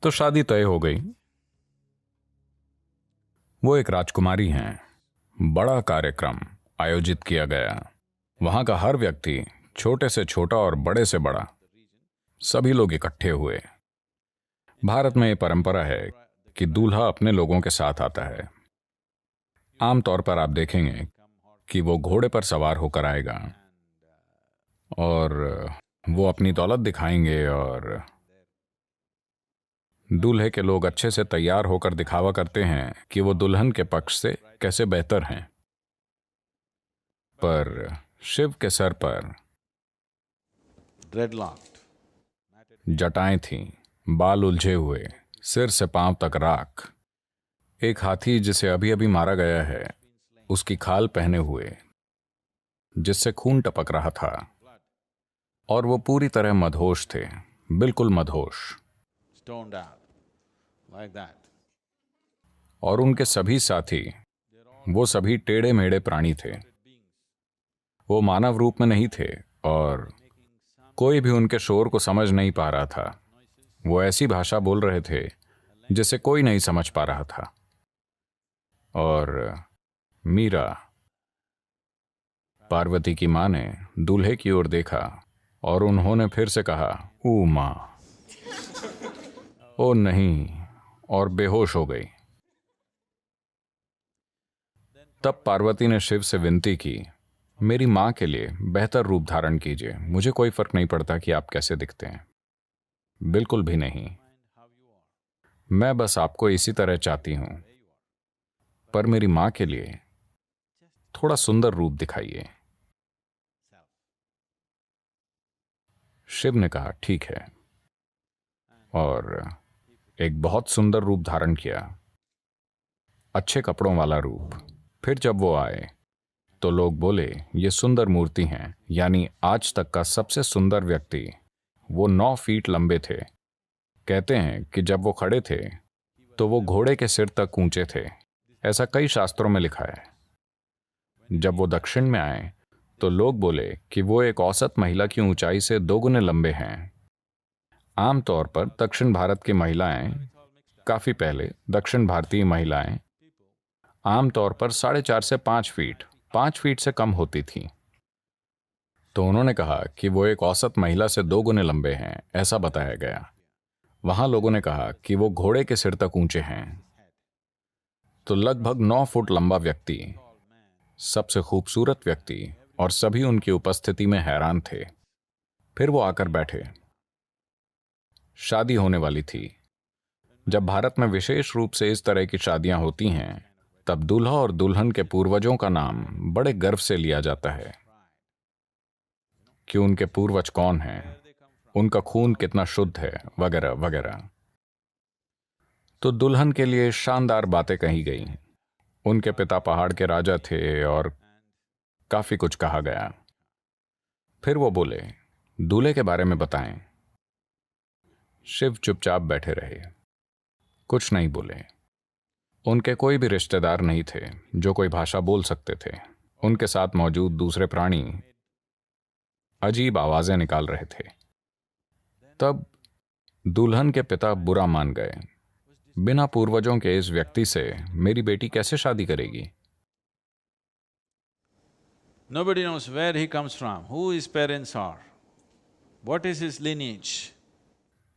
तो शादी तय हो गई। वो एक राजकुमारी हैं। बड़ा कार्यक्रम आयोजित किया गया। वहां का हर व्यक्ति, छोटे से छोटा और बड़े से बड़ा, सभी लोग इकट्ठे हुए। भारत में ये परंपरा है कि दूल्हा अपने लोगों के साथ आता है। आमतौर पर आप देखेंगे कि वो घोड़े पर सवार होकर आएगा और वो अपनी दौलत दिखाएंगे और दूल्हे के लोग अच्छे से तैयार होकर दिखावा करते हैं कि वो दुल्हन के पक्ष से कैसे बेहतर हैं। पर शिव के सर पर जटाएं थीं, बाल उलझे हुए, सिर से पांव तक राख। एक हाथी जिसे अभी अभी मारा गया है, उसकी खाल पहने हुए, जिससे खून टपक रहा था। और वो पूरी तरह मदहोश थे, बिल्कुल मदहोश। और उनके सभी साथी, वो सभी टेढ़े मेढ़े प्राणी थे। वो मानव रूप में नहीं थे और कोई भी उनके शोर को समझ नहीं पा रहा था। वो ऐसी भाषा बोल रहे थे जिसे कोई नहीं समझ पा रहा था। और मीरा, पार्वती की मां, ने दूल्हे की ओर देखा और उन्होंने फिर से कहा, "ऊ मां।" ओ नहीं, और बेहोश हो गई। तब पार्वती ने शिव से विनती की, "मेरी मां के लिए बेहतर रूप धारण कीजिए। मुझे कोई फर्क नहीं पड़ता कि आप कैसे दिखते हैं, बिल्कुल भी नहीं। मैं बस आपको इसी तरह चाहती हूं। पर मेरी मां के लिए थोड़ा सुंदर रूप दिखाइए।" शिव ने कहा, "ठीक है।" और एक बहुत सुंदर रूप धारण किया, अच्छे कपड़ों वाला रूप। फिर जब वो आए तो लोग बोले, "ये सुंदर मूर्ति हैं।" यानी आज तक का सबसे सुंदर व्यक्ति। वो 9 फीट लंबे थे। कहते हैं कि जब वो खड़े थे तो वो घोड़े के सिर तक ऊंचे थे। ऐसा कई शास्त्रों में लिखा है। जब वो दक्षिण में आए तो लोग बोले कि वो एक औसत महिला की ऊंचाई से 2 गुने लंबे हैं। आमतौर पर दक्षिण भारत की महिलाएं, काफी पहले दक्षिण भारतीय महिलाएं आमतौर पर 4.5 से 5 फीट से कम होती थीं। तो उन्होंने कहा कि वो एक औसत महिला से 2 गुने लंबे हैं, ऐसा बताया गया। वहां लोगों ने कहा कि वो घोड़े के सिर तक ऊंचे हैं। तो लगभग 9 फुट लंबा व्यक्ति, सबसे खूबसूरत व्यक्ति, और सभी उनकी उपस्थिति में हैरान थे। फिर वो आकर बैठे। शादी होने वाली थी। जब भारत में विशेष रूप से इस तरह की शादियां होती हैं, तब दूल्हा और दुल्हन के पूर्वजों का नाम बड़े गर्व से लिया जाता है कि उनके पूर्वज कौन हैं, उनका खून कितना शुद्ध है, वगैरह वगैरह। तो दुल्हन के लिए शानदार बातें कही गई। उनके पिता पहाड़ के राजा थे और काफी कुछ कहा गया। फिर वो बोले, "दूल्हे के बारे में बताएं।" शिव चुपचाप बैठे रहे, कुछ नहीं बोले। उनके कोई भी रिश्तेदार नहीं थे जो कोई भाषा बोल सकते थे। उनके साथ मौजूद दूसरे प्राणी अजीब आवाजें निकाल रहे थे। तब दुल्हन के पिता बुरा मान गए। बिना पूर्वजों के इस व्यक्ति से मेरी बेटी कैसे शादी करेगी? Nobody knows where he comes from, who his parents are, what is his lineage.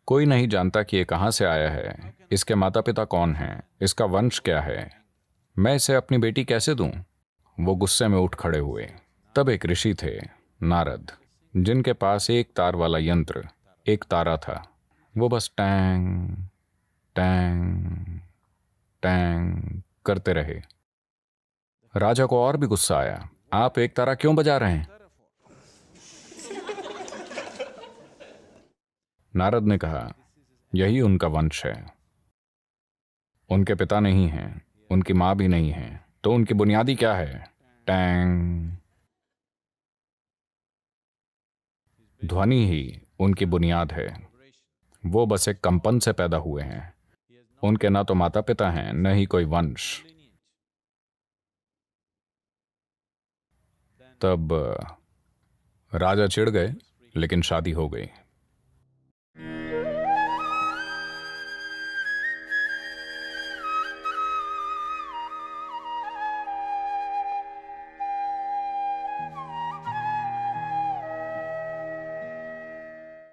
कोई नहीं जानता कि ये कहां से आया है, इसके माता पिता कौन हैं, इसका वंश क्या है। मैं इसे अपनी बेटी कैसे दूं? वो गुस्से में उठ खड़े हुए। तब एक ऋषि थे, नारद, जिनके पास एक तार वाला यंत्र, एक तारा था। वो बस टैंग टैंग टैंग करते रहे। राजा को और भी गुस्सा आया। "आप एक तारा क्यों बजा रहे हैं?" नारद ने कहा, "यही उनका वंश है। उनके पिता नहीं हैं, उनकी मां भी नहीं है, तो उनकी बुनियादी क्या है?" टैंग। ध्वनि ही उनकी बुनियाद है। वो बस एक कंपन से पैदा हुए हैं। उनके ना तो माता पिता हैं, न ही कोई वंश। तब राजा चिढ़ गए, लेकिन शादी हो गई।